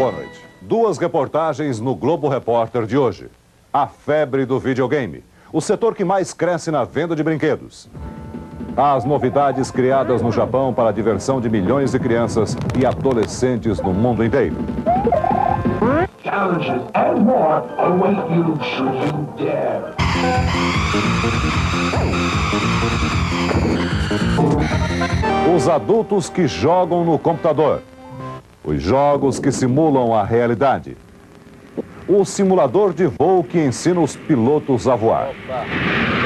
Boa noite. Duas reportagens no Globo Repórter de hoje. A febre do videogame, o setor que mais cresce na venda de brinquedos. As novidades criadas no Japão para a diversão de milhões de crianças e adolescentes no mundo inteiro. Challenges and more await you should you dare. Os adultos que jogam no computador. Os jogos que simulam a realidade. O simulador de voo que ensina os pilotos a voar. Opa.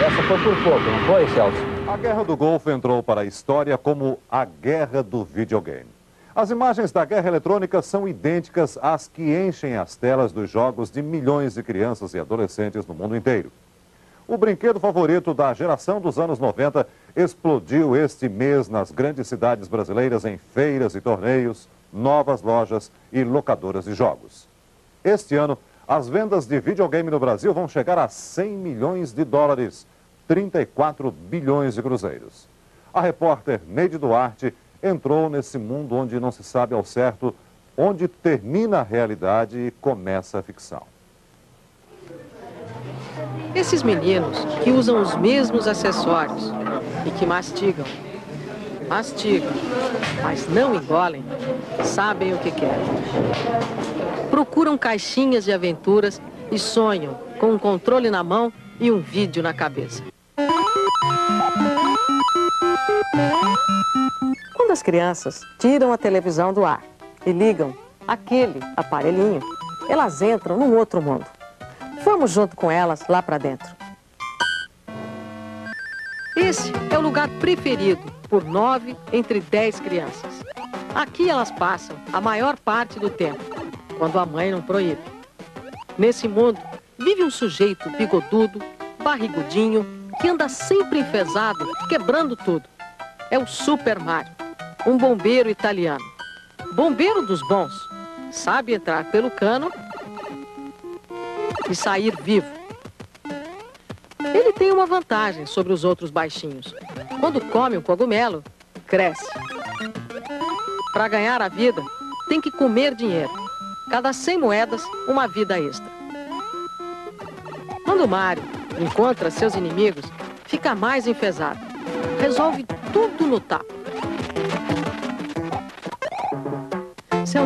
Essa foi por pouco, não foi, Celso? A Guerra do Golfo entrou para a história como a guerra do videogame. As imagens da guerra eletrônica são idênticas às que enchem as telas dos jogos de milhões de crianças e adolescentes no mundo inteiro. O brinquedo favorito da geração dos anos 90 explodiu este mês nas grandes cidades brasileiras em feiras e torneios, novas lojas e locadoras de jogos. Este ano, as vendas de videogame no Brasil vão chegar a 100 milhões de dólares, 34 bilhões de cruzeiros. A repórter Neide Duarte entrou nesse mundo onde não se sabe ao certo onde termina a realidade e começa a ficção. Esses meninos que usam os mesmos acessórios e que mastigam, mas não engolem, sabem o que querem. Procuram caixinhas de aventuras e sonham com um controle na mão e um vídeo na cabeça. Quando as crianças tiram a televisão do ar e ligam aquele aparelhinho, elas entram num outro mundo. Vamos junto com elas lá para dentro. Esse é o lugar preferido por 9 entre 10 crianças. Aqui elas passam a maior parte do tempo, quando a mãe não proíbe. Nesse mundo, vive um sujeito bigodudo, barrigudinho, que anda sempre enfesado, quebrando tudo. É o Super Mario, um bombeiro italiano. Bombeiro dos bons. Sabe entrar pelo cano e sair vivo. Ele tem uma vantagem sobre os outros baixinhos. Quando come um cogumelo, cresce. Para ganhar a vida, tem que comer dinheiro. Cada 100 moedas, uma vida extra. Quando Mario encontra seus inimigos, fica mais enfesado. Resolve tudo no tapa. Seu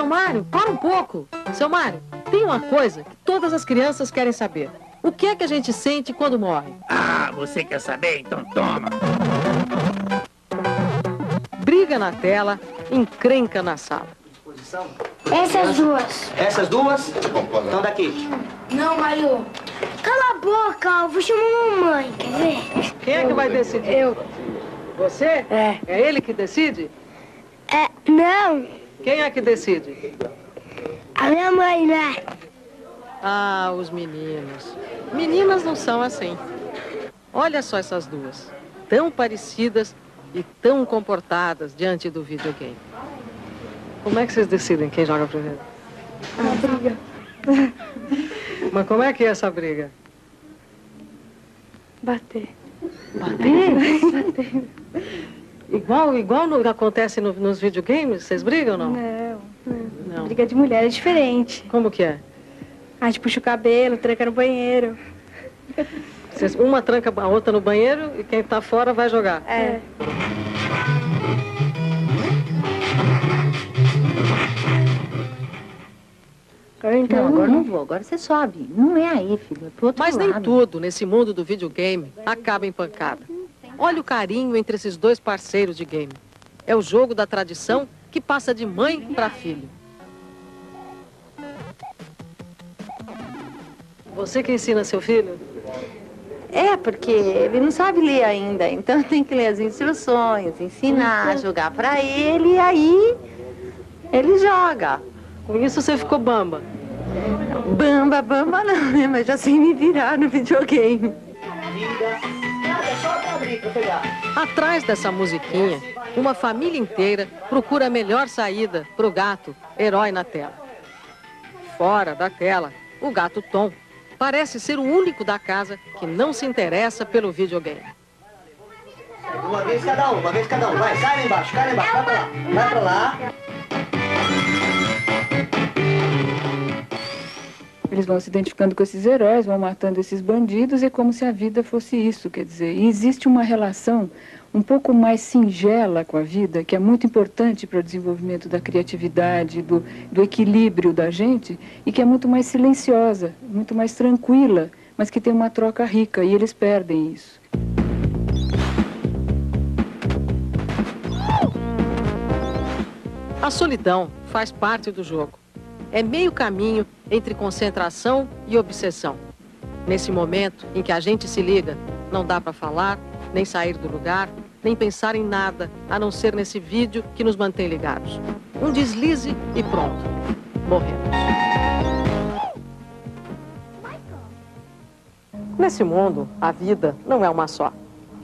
Mário, para um pouco. Seu Mário, tem uma coisa que todas as crianças querem saber. O que é que a gente sente quando morre? Ah, você quer saber? Então toma. Briga na tela, encrenca na sala. Essas duas. Essas duas? Estão daqui. Não, Mário. Cala a boca, eu vou chamar a mamãe, quer ver? Quem é que vai decidir? Eu. Você? É. É ele que decide? Não. Quem é que decide? A minha mãe, né? Ah, os meninos. Meninas não são assim. Olha só essas duas. Tão parecidas e tão comportadas diante do videogame. Como é que vocês decidem quem joga primeiro? A briga. Mas como é que é essa briga? Bater. Bater? Igual no que acontece nos videogames? Vocês brigam ou não? Não. Briga de mulher é diferente. Como que é? A gente puxa o cabelo, tranca no banheiro. Uma tranca a outra no banheiro e quem tá fora vai jogar. É. Não, agora não vou. Agora você sobe. Não é aí, filho. É pro outro Mas lado. nem tudo nesse mundo do videogame acaba em pancada. Olha o carinho entre esses dois parceiros de game. É o jogo da tradição que passa de mãe para filho. Você que ensina seu filho? É, porque ele não sabe ler ainda. Então tem que ler as instruções, ensinar, jogar pra ele e aí ele joga. Com isso você ficou bamba. Bamba não, né? Mas já sei me virar no videogame. Atrás dessa musiquinha, uma família inteira procura a melhor saída pro gato, herói na tela. Fora da tela, o gato Tom parece ser o único da casa que não se interessa pelo videogame. Uma vez cada um. Vai, cai lá embaixo. Vai pra lá. eles vão se identificando com esses heróis, vão matando esses bandidos, e é como se a vida fosse isso, quer dizer. E existe uma relação um pouco mais singela com a vida, que é muito importante para o desenvolvimento da criatividade, do equilíbrio da gente, e que é muito mais silenciosa, muito mais tranquila, mas que tem uma troca rica, e eles perdem isso. A solidão faz parte do jogo. É meio caminho entre concentração e obsessão. Nesse momento em que a gente se liga, não dá para falar, nem sair do lugar, nem pensar em nada, a não ser nesse vídeo que nos mantém ligados. Um deslize e pronto. Morremos. Nesse mundo, a vida não é uma só.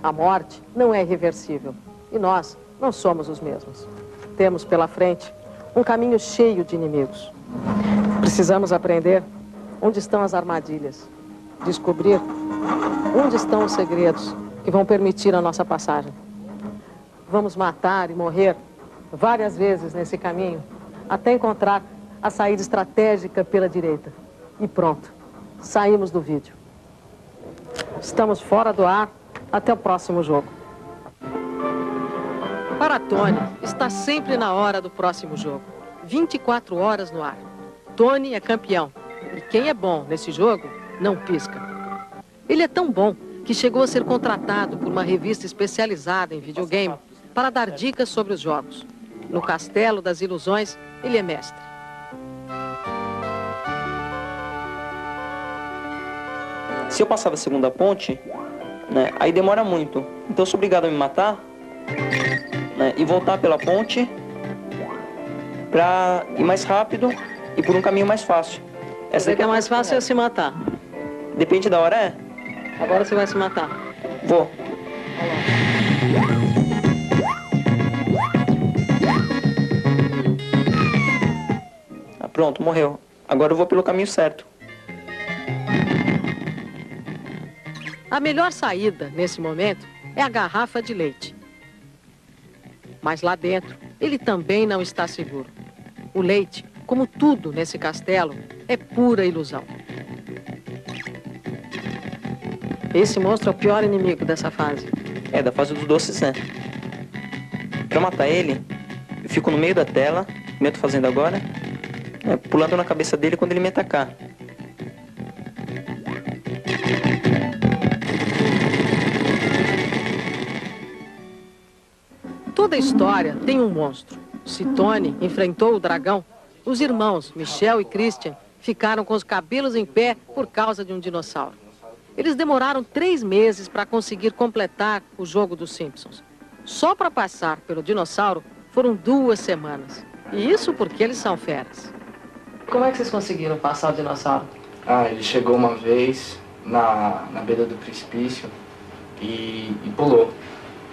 A morte não é irreversível. E nós não somos os mesmos. Temos pela frente um caminho cheio de inimigos. Precisamos aprender onde estão as armadilhas. Descobrir onde estão os segredos que vão permitir a nossa passagem. Vamos matar e morrer várias vezes nesse caminho, até encontrar a saída estratégica pela direita. E pronto, saímos do vídeo. Estamos fora do ar, até o próximo jogo. Para Tony, está sempre na hora do próximo jogo. 24 horas no ar. Tony é campeão. E quem é bom nesse jogo, não pisca. Ele é tão bom que chegou a ser contratado por uma revista especializada em videogame para dar dicas sobre os jogos. No Castelo das Ilusões, ele é mestre. Se eu passar da segunda ponte, né, aí demora muito. Então eu sou obrigado a me matar, né, e voltar pela ponte para ir mais rápido e por um caminho mais fácil. Essa que é mais fácil é se matar. Depende da hora, é? Agora você vai se matar. Vou. Ah, pronto, morreu. Agora eu vou pelo caminho certo. A melhor saída, nesse momento, é a garrafa de leite. Mas lá dentro, ele também não está seguro. O leite, como tudo nesse castelo, é pura ilusão. Esse monstro é o pior inimigo dessa fase. É, da fase dos doces, né? Pra matar ele, eu fico no meio da tela, como eu tô fazendo agora, pulando na cabeça dele quando ele me atacar. Toda história tem um monstro. Se Tony enfrentou o dragão, os irmãos Michel e Christian ficaram com os cabelos em pé por causa de um dinossauro. Eles demoraram 3 meses para conseguir completar o jogo dos Simpsons. Só para passar pelo dinossauro foram 2 semanas. E isso porque eles são feras. Como é que vocês conseguiram passar o dinossauro? Ele chegou uma vez na beira do precipício e pulou.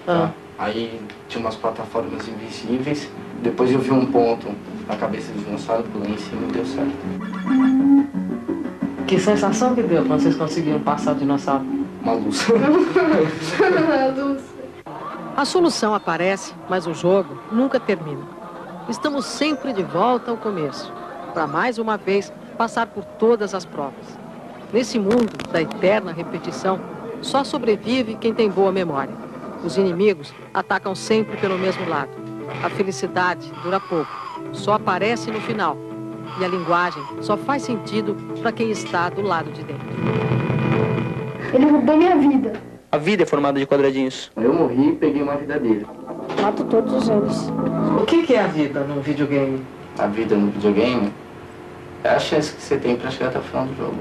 Tá? Aí tinha umas plataformas invisíveis. Depois eu vi um ponto na cabeça do dinossauro, pulei em cima e deu certo. Que sensação que deu quando vocês conseguiram passar o dinossauro? Uma luz. A solução aparece, mas o jogo nunca termina. Estamos sempre de volta ao começo, para mais uma vez passar por todas as provas. Nesse mundo da eterna repetição, só sobrevive quem tem boa memória. Os inimigos atacam sempre pelo mesmo lado. A felicidade dura pouco, só aparece no final. E a linguagem só faz sentido para quem está do lado de dentro. Ele roubou minha vida. A vida é formada de quadradinhos. Eu morri e peguei uma vida dele. Mato todos eles. O que é a vida num videogame? A vida no videogame é a chance que você tem para chegar até o final do jogo.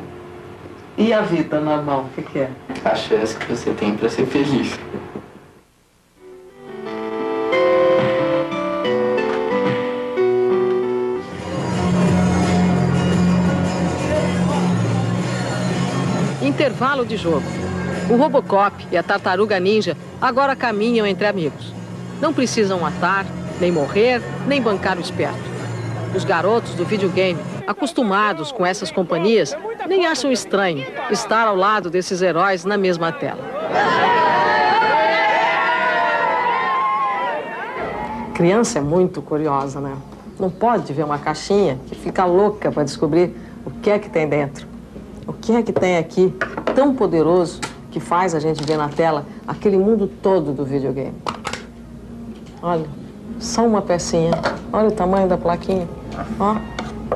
E a vida normal, o que é? A chance que você tem para ser feliz. Intervalo de jogo. O Robocop e a Tartaruga Ninja agora caminham entre amigos. Não precisam matar, nem morrer, nem bancar o esperto. Os garotos do videogame, acostumados com essas companhias, nem acham estranho estar ao lado desses heróis na mesma tela. Criança é muito curiosa, né? Não pode ver uma caixinha que fica louca para descobrir o que é que tem dentro. O que é que tem aqui tão poderoso que faz a gente ver na tela aquele mundo todo do videogame? Olha, só uma pecinha. Olha o tamanho da plaquinha. Ó,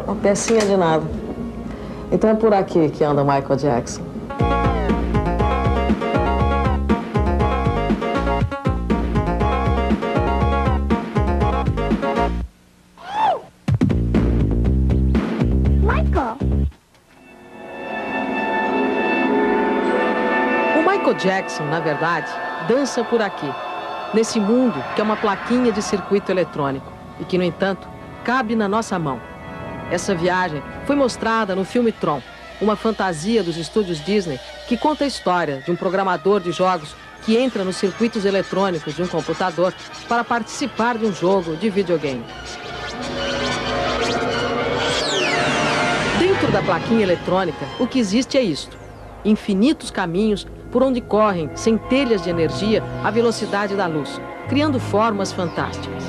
uma pecinha de nada. Então é por aqui que anda Michael Jackson. Michael Jackson, na verdade, dança por aqui, nesse mundo que é uma plaquinha de circuito eletrônico e que, no entanto, cabe na nossa mão. Essa viagem foi mostrada no filme Tron, uma fantasia dos estúdios Disney que conta a história de um programador de jogos que entra nos circuitos eletrônicos de um computador para participar de um jogo de videogame. Dentro da plaquinha eletrônica, o que existe é isto: infinitos caminhos por onde correm centelhas de energia à velocidade da luz, criando formas fantásticas.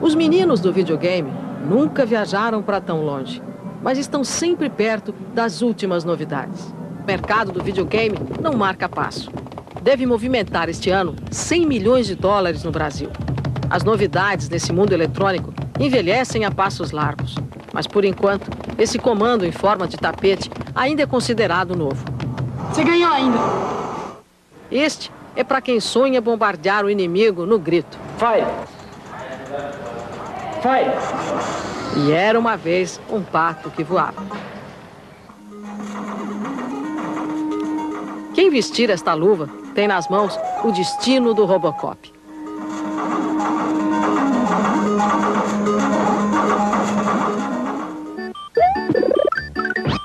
Os meninos do videogame nunca viajaram para tão longe, mas estão sempre perto das últimas novidades. O mercado do videogame não marca passo. Deve movimentar este ano 100 milhões de dólares no Brasil. As novidades nesse mundo eletrônico envelhecem a passos largos. Mas, por enquanto, esse comando em forma de tapete ainda é considerado novo. Você ganhou ainda. Este é para quem sonha bombardear o inimigo no grito. Vai! Vai! E era uma vez um pato que voava. Quem vestir esta luva tem nas mãos o destino do Robocop.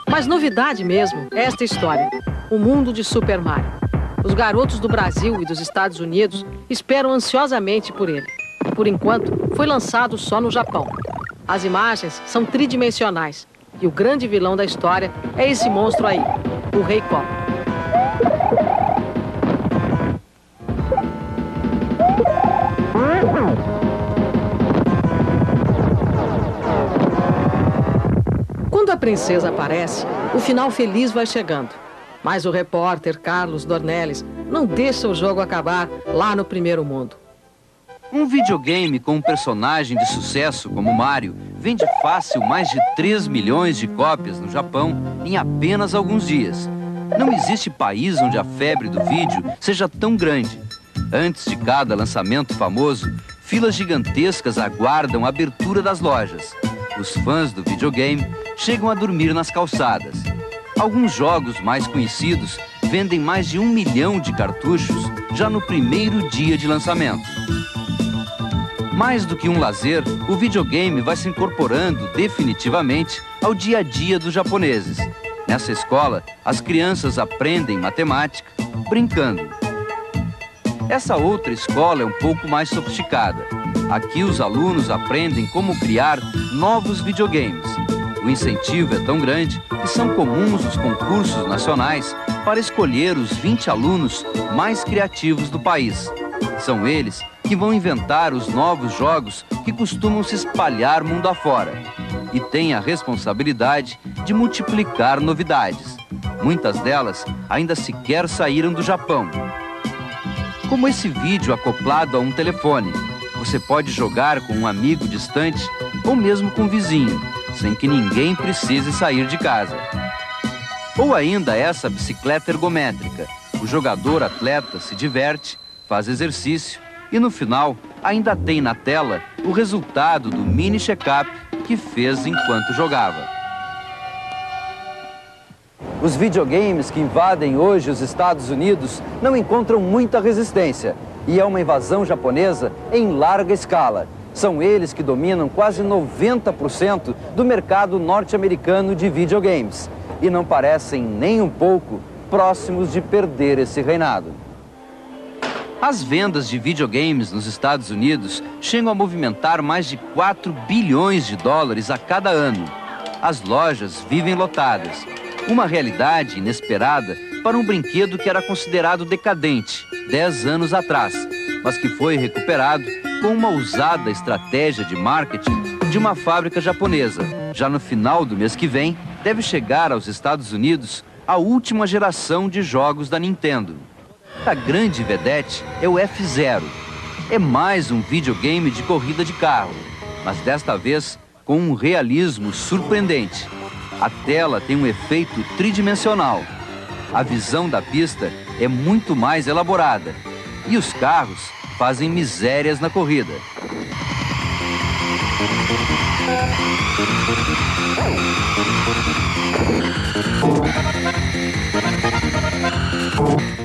Mas novidade mesmo é esta história, o mundo de Super Mario. Os garotos do Brasil e dos Estados Unidos esperam ansiosamente por ele. Por enquanto, foi lançado só no Japão. As imagens são tridimensionais e o grande vilão da história é esse monstro aí, o Rei Koopa. Quando a princesa aparece, o final feliz vai chegando. Mas o repórter Carlos Dornelles não deixa o jogo acabar lá no primeiro mundo. Um videogame com um personagem de sucesso como Mario vende fácil mais de 3 milhões de cópias no Japão em apenas alguns dias. Não existe país onde a febre do vídeo seja tão grande. Antes de cada lançamento famoso, filas gigantescas aguardam a abertura das lojas. Os fãs do videogame chegam a dormir nas calçadas. Alguns jogos mais conhecidos vendem mais de 1 milhão de cartuchos já no primeiro dia de lançamento. Mais do que um lazer, o videogame vai se incorporando definitivamente ao dia a dia dos japoneses. Nessa escola, as crianças aprendem matemática brincando. Essa outra escola é um pouco mais sofisticada. Aqui os alunos aprendem como criar novos videogames. O incentivo é tão grande que são comuns os concursos nacionais para escolher os 20 alunos mais criativos do país. São eles que vão inventar os novos jogos que costumam se espalhar mundo afora. E têm a responsabilidade de multiplicar novidades. Muitas delas ainda sequer saíram do Japão. Como esse vídeo acoplado a um telefone. Você pode jogar com um amigo distante ou mesmo com um vizinho, sem que ninguém precise sair de casa. Ou ainda essa bicicleta ergométrica. O jogador atleta se diverte, faz exercício e no final ainda tem na tela o resultado do mini check-up que fez enquanto jogava. Os videogames que invadem hoje os Estados Unidos não encontram muita resistência e é uma invasão japonesa em larga escala. São eles que dominam quase 90% do mercado norte-americano de videogames e não parecem nem um pouco próximos de perder esse reinado. As vendas de videogames nos Estados Unidos chegam a movimentar mais de 4 bilhões de dólares a cada ano. As lojas vivem lotadas. Uma realidade inesperada para um brinquedo que era considerado decadente 10 anos atrás, mas que foi recuperado com uma ousada estratégia de marketing de uma fábrica japonesa. Já no final do mês que vem, deve chegar aos Estados Unidos a última geração de jogos da Nintendo. A grande vedete é o F-Zero. É mais um videogame de corrida de carro, mas desta vez com um realismo surpreendente. A tela tem um efeito tridimensional. A visão da pista é muito mais elaborada e os carros fazem misérias na corrida.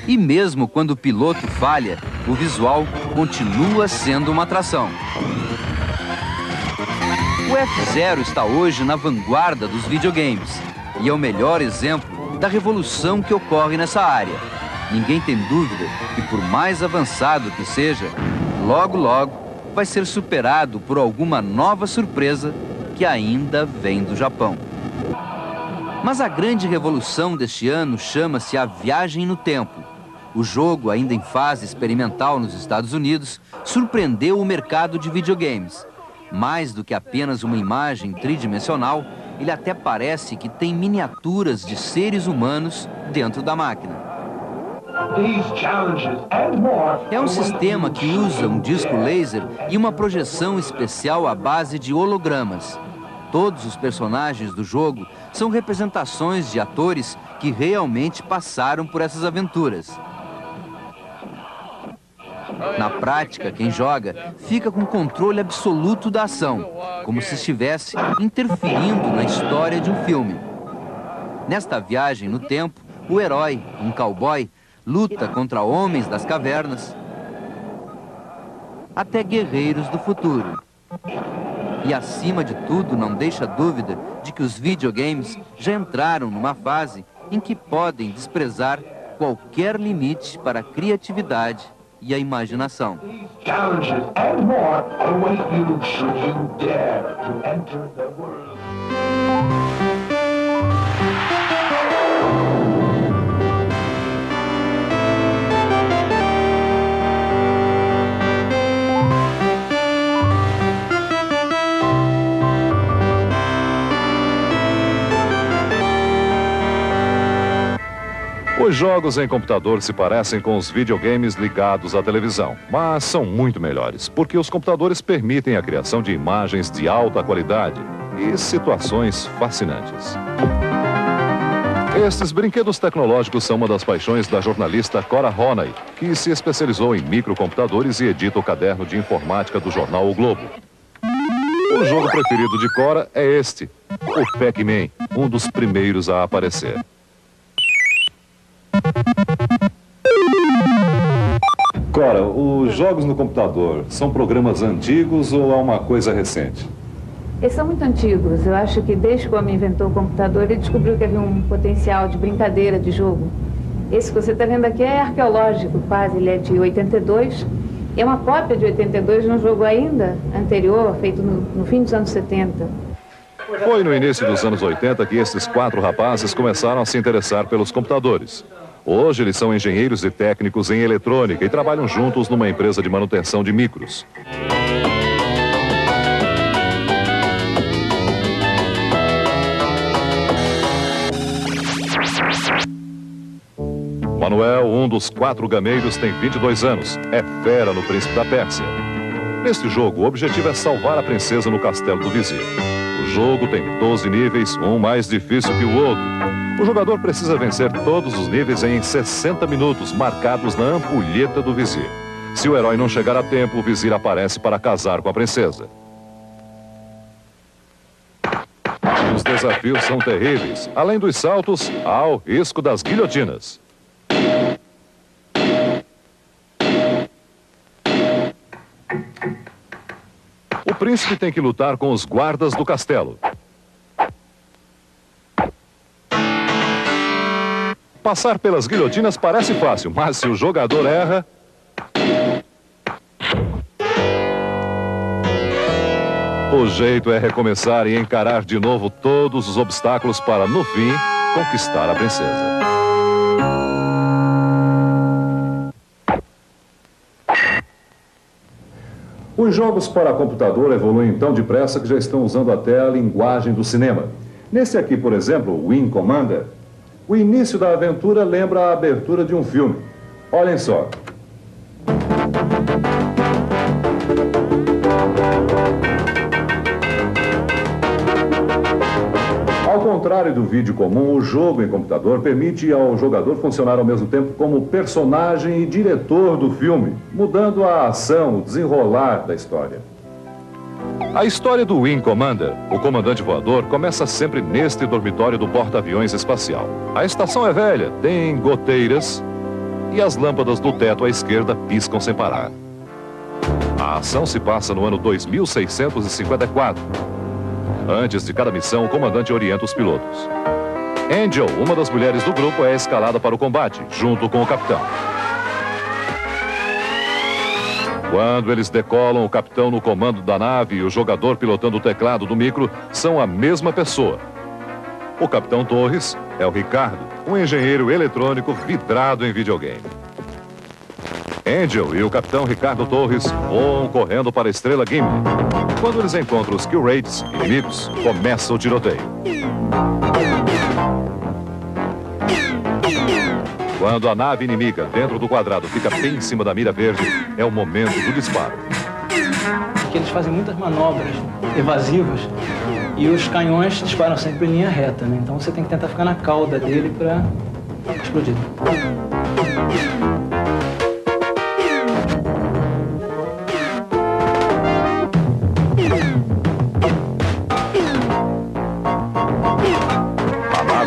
E mesmo quando o piloto falha, o visual continua sendo uma atração. O F-Zero está hoje na vanguarda dos videogames e é o melhor exemplo da revolução que ocorre nessa área. Ninguém tem dúvida que, por mais avançado que seja, logo vai ser superado por alguma nova surpresa que ainda vem do Japão. Mas a grande revolução deste ano chama-se A Viagem no Tempo. O jogo, ainda em fase experimental nos Estados Unidos, surpreendeu o mercado de videogames. Mais do que apenas uma imagem tridimensional, ele até parece que tem miniaturas de seres humanos dentro da máquina. É um sistema que usa um disco laser e uma projeção especial à base de hologramas. Todos os personagens do jogo são representações de atores que realmente passaram por essas aventuras. Na prática, quem joga fica com controle absoluto da ação, como se estivesse interferindo na história de um filme. Nesta viagem no tempo, o herói, um cowboy, luta contra homens das cavernas, até guerreiros do futuro. E, acima de tudo, não deixa dúvida de que os videogames já entraram numa fase em que podem desprezar qualquer limite para a criatividade e a imaginação. Os jogos em computador se parecem com os videogames ligados à televisão, mas são muito melhores, porque os computadores permitem a criação de imagens de alta qualidade e situações fascinantes. Estes brinquedos tecnológicos são uma das paixões da jornalista Cora Ronay, que se especializou em microcomputadores e edita o caderno de informática do jornal O Globo. O jogo preferido de Cora é este, o Pac-Man, um dos primeiros a aparecer. Cora, os jogos no computador são programas antigos ou é uma coisa recente? Eles são muito antigos. Eu acho que desde que o homem inventou o computador, ele descobriu que havia um potencial de brincadeira, de jogo. Esse que você está vendo aqui é arqueológico, quase. Ele é de 82. É uma cópia de 82 de um jogo ainda anterior, feito no fim dos anos 70. Foi no início dos anos 80 que esses 4 rapazes começaram a se interessar pelos computadores. Hoje eles são engenheiros e técnicos em eletrônica e trabalham juntos numa empresa de manutenção de micros. Manuel, um dos 4 gameiros, tem 22 anos. É fera no Príncipe da Pérsia. Neste jogo, o objetivo é salvar a princesa no castelo do vizir. O jogo tem 12 níveis, um mais difícil que o outro. O jogador precisa vencer todos os níveis em 60 minutos, marcados na ampulheta do vizir. Se o herói não chegar a tempo, o vizir aparece para casar com a princesa. Os desafios são terríveis. Além dos saltos, há o risco das guilhotinas. O príncipe tem que lutar com os guardas do castelo. Passar pelas guilhotinas parece fácil, mas se o jogador erra... O jeito é recomeçar e encarar de novo todos os obstáculos para, no fim, conquistar a princesa. Os jogos para computador evoluem tão depressa que já estão usando até a linguagem do cinema. Nesse aqui, por exemplo, Wing Commander, o início da aventura lembra a abertura de um filme. Olhem só. Ao contrário do vídeo comum, o jogo em computador permite ao jogador funcionar ao mesmo tempo como personagem e diretor do filme, mudando a ação, o desenrolar da história. A história do Wing Commander, o comandante voador, começa sempre neste dormitório do porta-aviões espacial. A estação é velha, tem goteiras e as lâmpadas do teto à esquerda piscam sem parar. A ação se passa no ano 2654. Antes de cada missão, o comandante orienta os pilotos. Angel, uma das mulheres do grupo, é escalada para o combate, junto com o capitão. Quando eles decolam, o capitão no comando da nave e o jogador pilotando o teclado do micro são a mesma pessoa. O capitão Torres é o Ricardo, um engenheiro eletrônico vidrado em videogame. Angel e o capitão Ricardo Torres voam correndo para a estrela Gimli. Quando eles encontram os Kill Raids, inimigos, começa o tiroteio. Quando a nave inimiga dentro do quadrado fica bem em cima da mira verde, é o momento do disparo. Porque eles fazem muitas manobras evasivas e os canhões disparam sempre em linha reta, né? Então você tem que tentar ficar na cauda dele para explodir.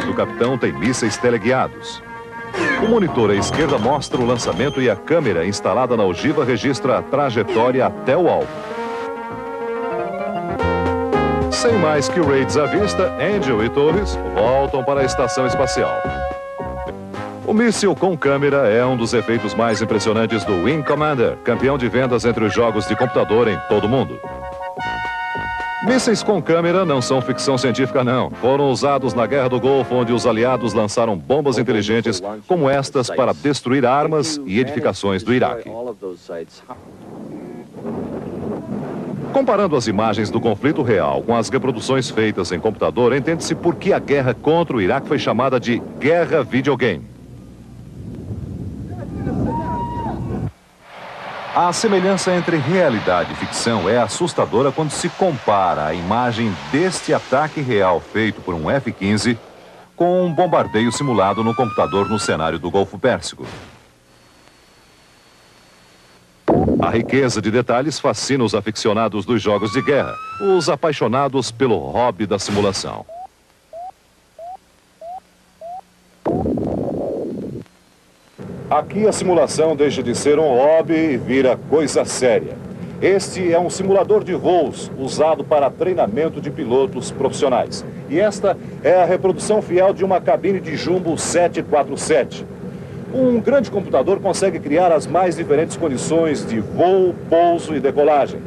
O capitão tem mísseis teleguiados. O monitor à esquerda mostra o lançamento e a câmera instalada na ogiva registra a trajetória até o alvo. Sem mais Kill Raids à vista, Angel e Torres voltam para a estação espacial. O míssil com câmera é um dos efeitos mais impressionantes do Wing Commander, campeão de vendas entre os jogos de computador em todo o mundo. Mísseis com câmera não são ficção científica, não. Foram usados na Guerra do Golfo, onde os aliados lançaram bombas inteligentes como estas para destruir armas e edificações do Iraque. Comparando as imagens do conflito real com as reproduções feitas em computador, entende-se por que a guerra contra o Iraque foi chamada de Guerra Videogame. A semelhança entre realidade e ficção é assustadora quando se compara a imagem deste ataque real feito por um F-15 com um bombardeio simulado no computador no cenário do Golfo Pérsico. A riqueza de detalhes fascina os aficionados dos jogos de guerra, os apaixonados pelo hobby da simulação. Aqui a simulação deixa de ser um hobby e vira coisa séria. Este é um simulador de voos usado para treinamento de pilotos profissionais. E esta é a reprodução fiel de uma cabine de jumbo 747. Um grande computador consegue criar as mais diferentes condições de voo, pouso e decolagem.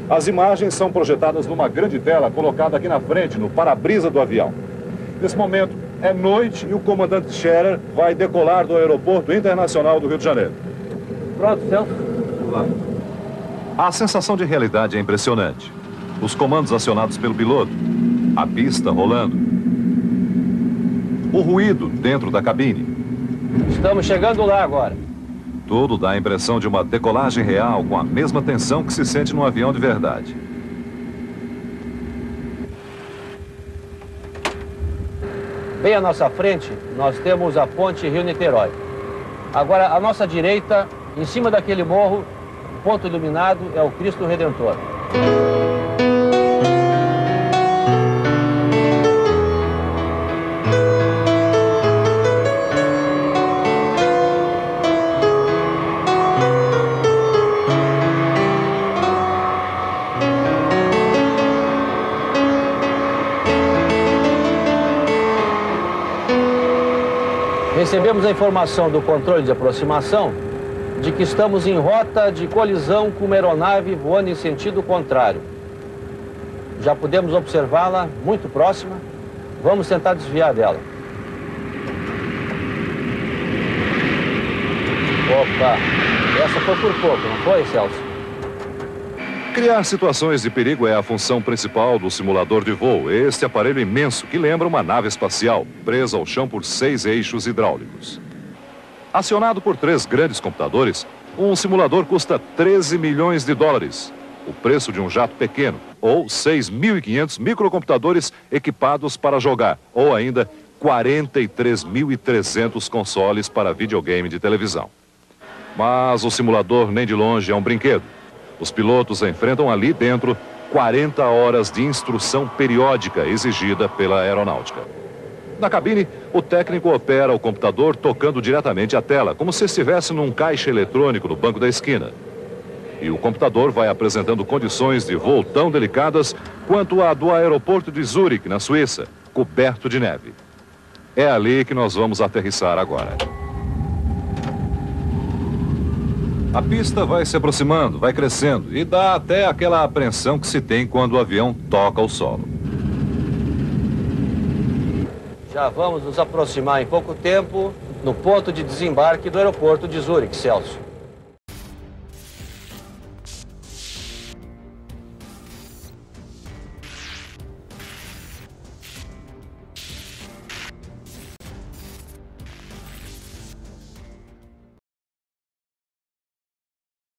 As imagens são projetadas numa grande tela colocada aqui na frente, no para-brisa do avião. Nesse momento, é noite e o comandante Scherer vai decolar do Aeroporto Internacional do Rio de Janeiro. Pronto, Celso. A sensação de realidade é impressionante. Os comandos acionados pelo piloto, a pista rolando, o ruído dentro da cabine. Estamos chegando lá agora. Tudo dá a impressão de uma decolagem real com a mesma tensão que se sente num avião de verdade. Bem à nossa frente, nós temos a ponte Rio-Niterói. Agora, à nossa direita, em cima daquele morro, o ponto iluminado é o Cristo Redentor. Recebemos a informação do controle de aproximação de que estamos em rota de colisão com uma aeronave voando em sentido contrário. Já podemos observá-la muito próxima. Vamos tentar desviar dela. Opa, essa foi por pouco, não foi, Celso? Criar situações de perigo é a função principal do simulador de voo. Este aparelho imenso que lembra uma nave espacial, presa ao chão por 6 eixos hidráulicos. Acionado por 3 grandes computadores, um simulador custa 13 milhões de dólares, o preço de um jato pequeno, ou 6.500 microcomputadores equipados para jogar, ou ainda 43.300 consoles para videogame de televisão. Mas o simulador nem de longe é um brinquedo. Os pilotos enfrentam ali dentro 40 horas de instrução periódica exigida pela aeronáutica. Na cabine, o técnico opera o computador tocando diretamente a tela, como se estivesse num caixa eletrônico no banco da esquina. E o computador vai apresentando condições de voo tão delicadas quanto a do aeroporto de Zurique, na Suíça, coberto de neve. É ali que nós vamos aterrissar agora. A pista vai se aproximando, vai crescendo e dá até aquela apreensão que se tem quando o avião toca o solo. Já vamos nos aproximar em pouco tempo no ponto de desembarque do aeroporto de Zurique, Celso.